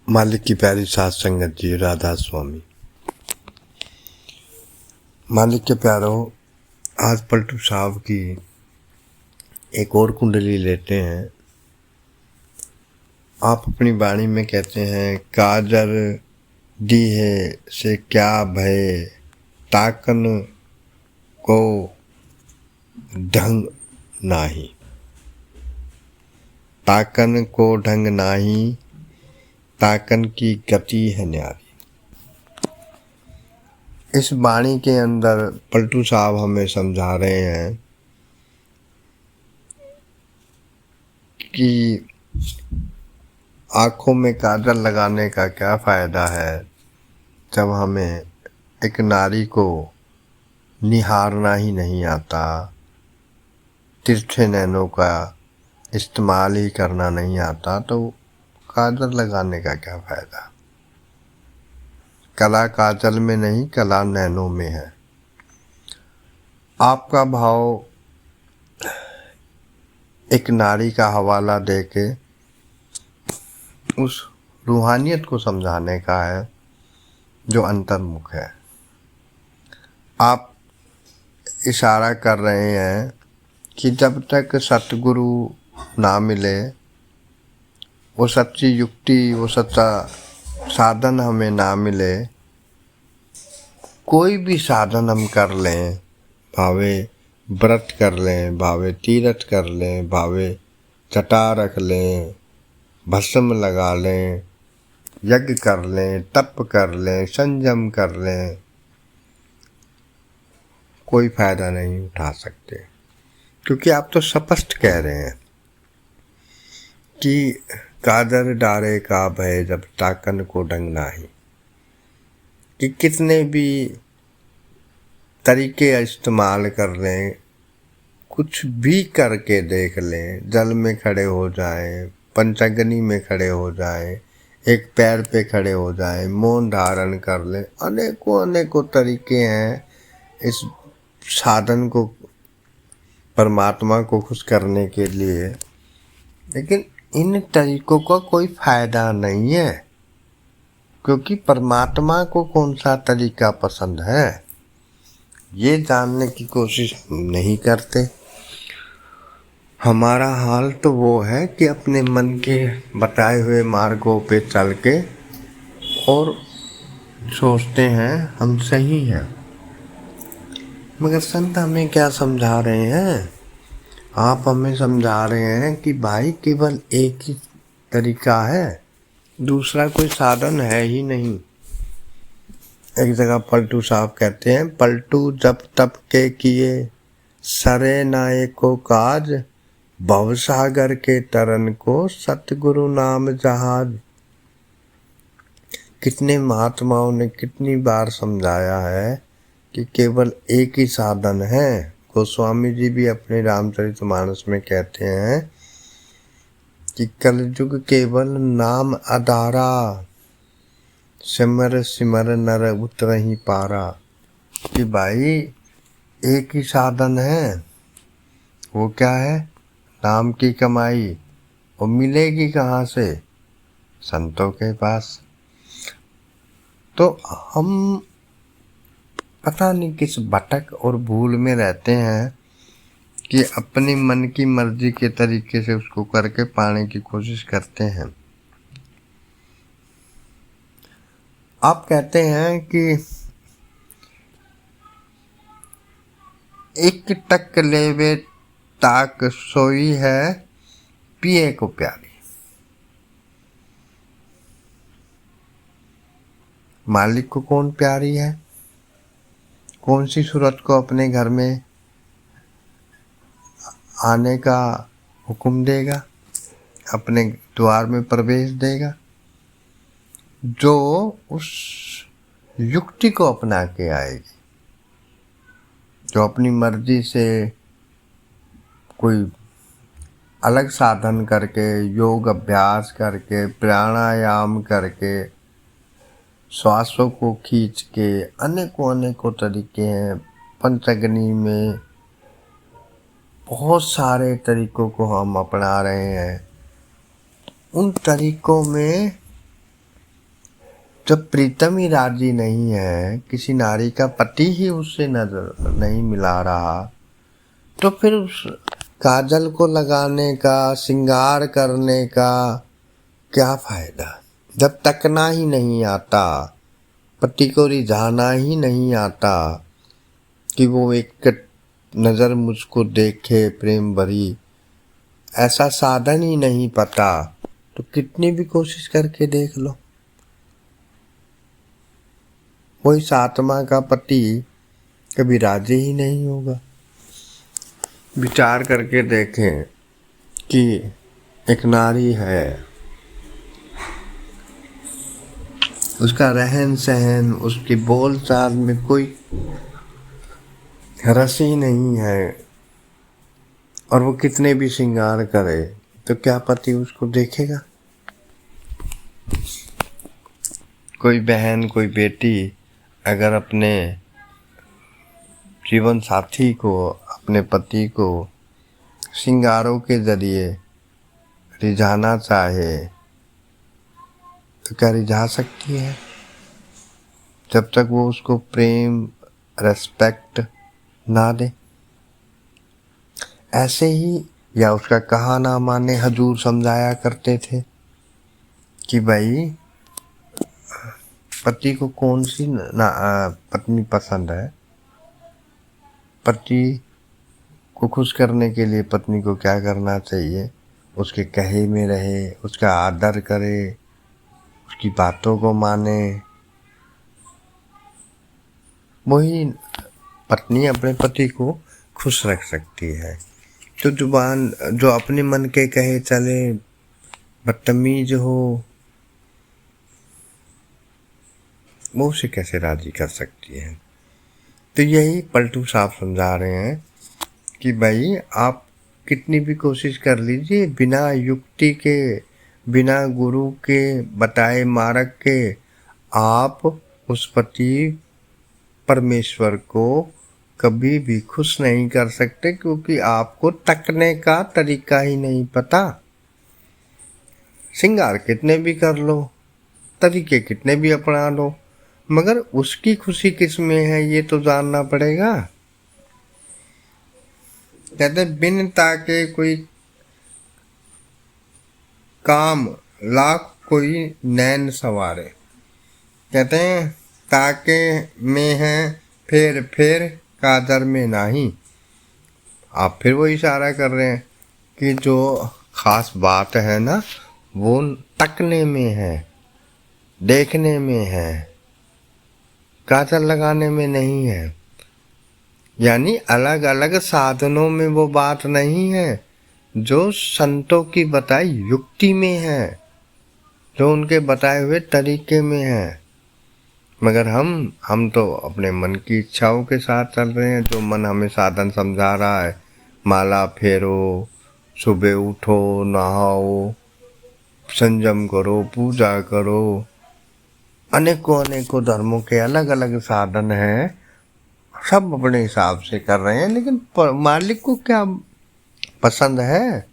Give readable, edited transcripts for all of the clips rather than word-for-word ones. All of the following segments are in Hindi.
मालिक की प्यारी सात संगत जी, राधा स्वामी। मालिक के प्यारों, आज पलटू साहब की एक और कुंडली लेते हैं। आप अपनी वाणी में कहते हैं, काजर दी है से क्या भय, ताकन को ढंग नाही। ताकन को ढंग नाही, ताकन की गति है न्यारी। इस वाणी के अंदर पलटू साहब हमें समझा रहे हैं कि आँखों में काजल लगाने का क्या फ़ायदा है जब हमें एक नारी को निहारना ही नहीं आता, तिरछे नैनों का इस्तेमाल ही करना नहीं आता, तो काजल लगाने का क्या फ़ायदा। कला काजल में नहीं, कला नैनों में है। आपका भाव एक नारी का हवाला देके उस रूहानियत को समझाने का है जो अंतर्मुख है। आप इशारा कर रहे हैं कि जब तक सतगुरु ना मिले, वो सच्ची युक्ति, वो सच्चा साधन हमें ना मिले, कोई भी साधन हम कर लें, भावे व्रत कर लें, भावे तीर्थ कर लें, भावे जटा रख लें, भस्म लगा लें, यज्ञ कर लें, तप कर लें, संयम कर लें, कोई फायदा नहीं उठा सकते। क्योंकि आप तो स्पष्ट कह रहे हैं कि कादर डारे का भय, जब ताकन को ढंग नाही। कि कितने भी तरीके इस्तेमाल कर लें, कुछ भी करके देख लें, जल में खड़े हो जाएं, पंचगनी में खड़े हो जाएं, एक पैर पे खड़े हो जाएं, मौन धारण कर लें, अनेकों अनेकों तरीके हैं इस साधन को, परमात्मा को खुश करने के लिए। लेकिन इन तरीकों का कोई फायदा नहीं है, क्योंकि परमात्मा को कौन सा तरीका पसंद है ये जानने की कोशिश हम नहीं करते। हमारा हाल तो वो है कि अपने मन के बताए हुए मार्गों पे चल के और सोचते हैं हम सही हैं। मगर संत हमें क्या समझा रहे हैं? आप हमें समझा रहे हैं कि भाई केवल एक ही तरीका है, दूसरा कोई साधन है ही नहीं। एक जगह पलटू साहब कहते हैं, पलटू जब तप के किए, सरे नाये को काज, भवसागर के तरन को सतगुरु नाम जहाज। कितने महात्माओं ने कितनी बार समझाया है कि केवल एक ही साधन है। गोस्वामी जी भी अपने रामचरितमानस में कहते हैं कि कलयुग केवल नाम आधारा, सिमर सिमर नर उतरहि पारा। कि भाई एक ही साधन है, वो क्या है? नाम की कमाई। वो मिलेगी कहाँ से? संतों के पास। तो हम पता नहीं किस भटक और भूल में रहते हैं कि अपनी मन की मर्जी के तरीके से उसको करके पाने की कोशिश करते हैं। आप कहते हैं कि एक टक लेवे ताक सोई है, पिए को प्यारी। मालिक को कौन प्यारी है? कौन सी सूरत को अपने घर में आने का हुक्म देगा, अपने द्वार में प्रवेश देगा? जो उस युक्ति को अपना के आएगी, जो अपनी मर्जी से कोई अलग साधन करके, योग अभ्यास करके, प्राणायाम करके, श्वासों को खींच के, अनेकों अनेकों तरीके हैं। पंचगनी में बहुत सारे तरीकों को हम अपना रहे हैं। उन तरीकों में जब प्रीतम ही राजी नहीं है, किसी नारी का पति ही उससे नजर नहीं मिला रहा, तो फिर उस काजल को लगाने का, श्रृंगार करने का क्या फायदा? जब तकना ही नहीं आता, पति को रिझाना ही नहीं आता कि वो एक नज़र मुझको देखे प्रेम भरी, ऐसा साधन ही नहीं पता, तो कितनी भी कोशिश करके देख लो, कोई सातमा का पति कभी राजी ही नहीं होगा। विचार करके देखें कि एक नारी है, उसका रहन सहन, उसकी बोलचाल में कोई रस ही नहीं है, और वो कितने भी श्रृंगार करे तो क्या पति उसको देखेगा? कोई बहन, कोई बेटी अगर अपने जीवन साथी को, अपने पति को श्रृंगारों के जरिए रिझाना चाहे तो क्या रिझा सकती है? जब तक वो उसको प्रेम, रेस्पेक्ट ना दे। ऐसे ही, या उसका कहा ना माने, हजूर समझाया करते थे कि भाई पति को कौन सी पत्नी पसंद है, पति को खुश करने के लिए पत्नी को क्या करना चाहिए? उसके कहे में रहे, उसका आदर करे, उसकी बातों को माने, वही पत्नी अपने पति को खुश रख सकती है। तो जुबान जो अपने मन के कहे चले, बदतमीज हो, वो उसे कैसे राजी कर सकती है? तो यही पलटू साहब समझा रहे हैं कि भाई आप कितनी भी कोशिश कर लीजिए, बिना युक्ति के, बिना गुरु के बताए मार्ग के आप उस पति परमेश्वर को कभी भी खुश नहीं कर सकते, क्योंकि आपको तकने का तरीका ही नहीं पता। श्रृंगार कितने भी कर लो, तरीके कितने भी अपना लो, मगर उसकी खुशी किस में है ये तो जानना पड़ेगा। कहते बिन ताके कोई काम, लाख कोई नैन सवारे। कहते हैं ताके में है फेर फेर, कादर में नहीं। आप फिर वो इशारा कर रहे हैं कि जो खास बात है ना, वो तकने में है, देखने में है, काजल लगाने में नहीं है। यानी अलग अलग साधनों में वो बात नहीं है, जो संतों की बताई युक्ति में है, जो उनके बताए हुए तरीके में है। मगर हम तो अपने मन की इच्छाओं के साथ चल रहे हैं। जो मन हमें साधन समझा रहा है, माला फेरो, सुबह उठो, नहाओ, संयम करो, पूजा करो, अनेकों अनेकों धर्मों के अलग अलग साधन हैं, सब अपने हिसाब से कर रहे हैं। लेकिन मालिक को क्या पसंद है,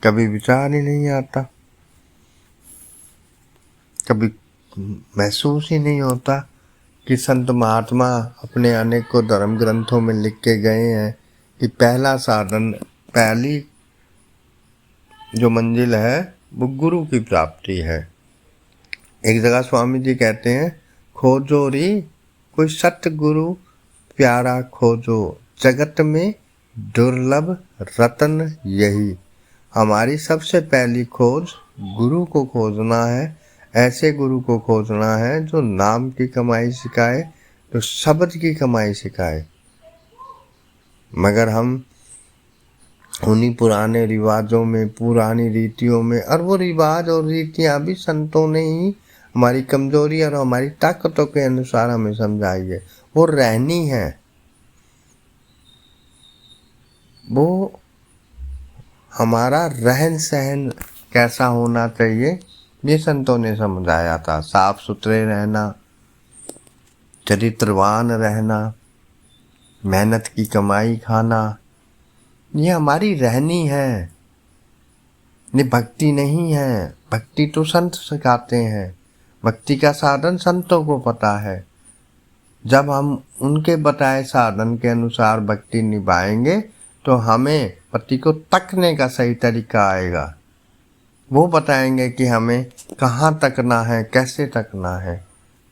कभी विचार ही नहीं आता, कभी महसूस ही नहीं होता कि संत महात्मा अपने अनेकों धर्म ग्रंथों में लिख के गए हैं कि पहला साधन, पहली जो मंजिल है वो गुरु की प्राप्ति है। एक जगह स्वामी जी कहते हैं, खोजो री कोई सतगुरु प्यारा खोजो, जगत में दुर्लभ रतन यही। हमारी सबसे पहली खोज गुरु को खोजना है, ऐसे गुरु को खोजना है जो नाम की कमाई सिखाए, जो शब्द की कमाई सिखाए। मगर हम उन्हीं पुराने रिवाजों में, पुरानी रीतियों में, और वो रिवाज और रीतियाँ भी संतों ने ही हमारी कमजोरी और हमारी ताकतों के अनुसार हमें समझाई है। वो रहनी है, वो हमारा रहन सहन कैसा होना चाहिए ये संतों ने समझाया था। साफ सुथरे रहना, चरित्रवान रहना, मेहनत की कमाई खाना, ये हमारी रहनी है, ये भक्ति नहीं है। भक्ति तो संत सिखाते हैं, भक्ति का साधन संतों को पता है। जब हम उनके बताए साधन के अनुसार भक्ति निभाएंगे तो हमें पति को तकने का सही तरीका आएगा। वो बताएंगे कि हमें कहाँ तकना है, कैसे तकना है,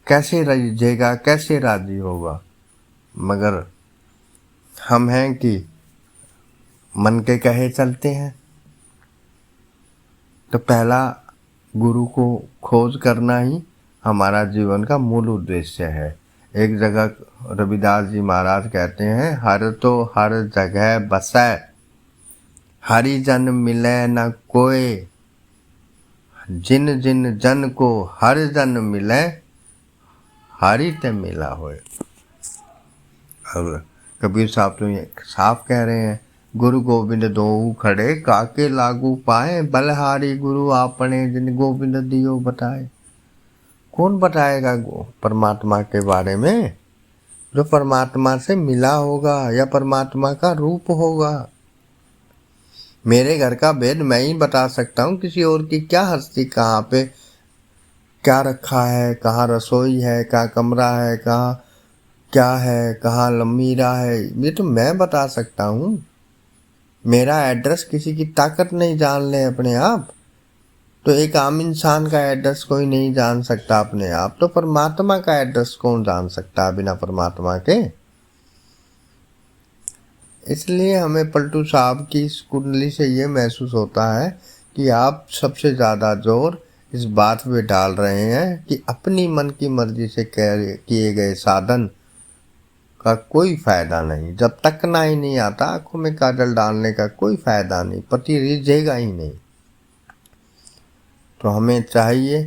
कैसे रिझेगा, कैसे राजी होगा। मगर हम हैं कि मन के कहे चलते हैं। तो पहला गुरु को खोज करना ही हमारा जीवन का मूल उद्देश्य है। एक जगह रविदास जी महाराज कहते हैं, हर तो हर जगह बसै, हरि जन मिले न कोय, जिन जिन जन को हर जन मिले, हरि ते मिला होए। और कबीर साहब तो ये साफ कह रहे हैं, गुरु गोविंद दोऊ खड़े, काके लागू पाए, बलहारी गुरु आपने, जिन गोविंद दियो बताए। कौन बताएगा परमात्मा के बारे में? जो परमात्मा से मिला होगा या परमात्मा का रूप होगा। मेरे घर का भेद मैं ही बता सकता हूँ, किसी और की क्या हस्ती, कहाँ पे क्या रखा है, कहाँ रसोई है, कहाँ कमरा है, कहाँ क्या है, कहाँ लमीरा है, ये तो मैं बता सकता हूँ। मेरा एड्रेस किसी की ताकत नहीं जान ले अपने आप। तो एक आम इंसान का एड्रेस कोई नहीं जान सकता अपने आप, तो परमात्मा का एड्रेस कौन जान सकता है बिना परमात्मा के? इसलिए हमें पलटू साहब की इस कुंडली से ये महसूस होता है कि आप सबसे ज़्यादा जोर इस बात पे डाल रहे हैं कि अपनी मन की मर्जी से किए गए साधन का कोई फायदा नहीं। जब तकना ही नहीं आता, आंखों में काजल डालने का कोई फायदा नहीं, पति रिझेगा ही नहीं। तो हमें चाहिए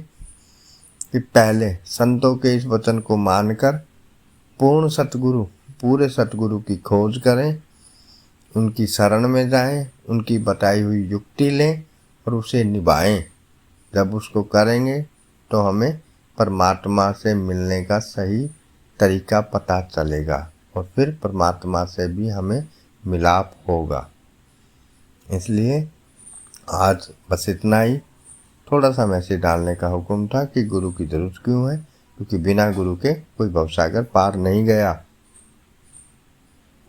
कि पहले संतों के इस वचन को मानकर पूरे सतगुरु की खोज करें, उनकी शरण में जाएं, उनकी बताई हुई युक्ति लें और उसे निभाएं। जब उसको करेंगे तो हमें परमात्मा से मिलने का सही तरीका पता चलेगा और फिर परमात्मा से भी हमें मिलाप होगा। इसलिए आज बस इतना ही, थोड़ा सा मैसेज डालने का हुक्म था कि गुरु की जरूरत क्यों है, क्योंकि बिना गुरु के कोई भवसागर पार नहीं गया।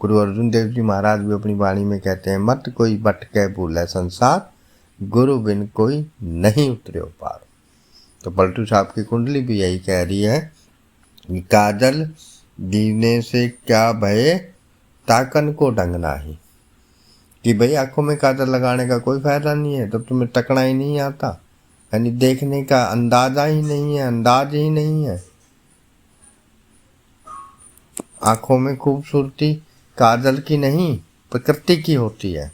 गुरु अर्जुन देव जी महाराज भी अपनी वाणी में कहते हैं, मत कोई भटके भूले संसार, गुरु बिन कोई नहीं उतरे पार। तो पलटू साहब की कुंडली भी यही कह रही है कि काजल दीने से क्या भय, ताकन को ढंग नाही। कि भाई आंखों में काजल लगाने का कोई फायदा नहीं है, तब तुम्हें तकना ही नहीं आता, यानी देखने का अंदाजा ही नहीं है, अंदाज ही नहीं है। आंखों में खूबसूरती काजल की नहीं, प्रकृति की होती है।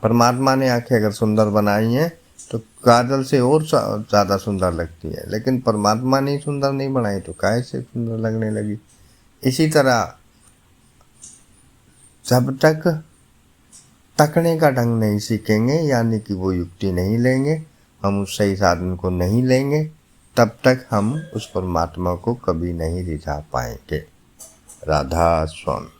परमात्मा ने आंखें अगर सुंदर बनाई हैं तो काजल से और ज़्यादा सुंदर लगती है, लेकिन परमात्मा ने सुंदर नहीं बनाई तो काहे से सुंदर लगने लगी। इसी तरह जब तक तकने का ढंग नहीं सीखेंगे, यानी कि वो युक्ति नहीं लेंगे, हम उस सही साधन को नहीं लेंगे, तब तक हम उस परमात्मा को कभी नहीं रिझा पाएंगे। राधा स्वामी।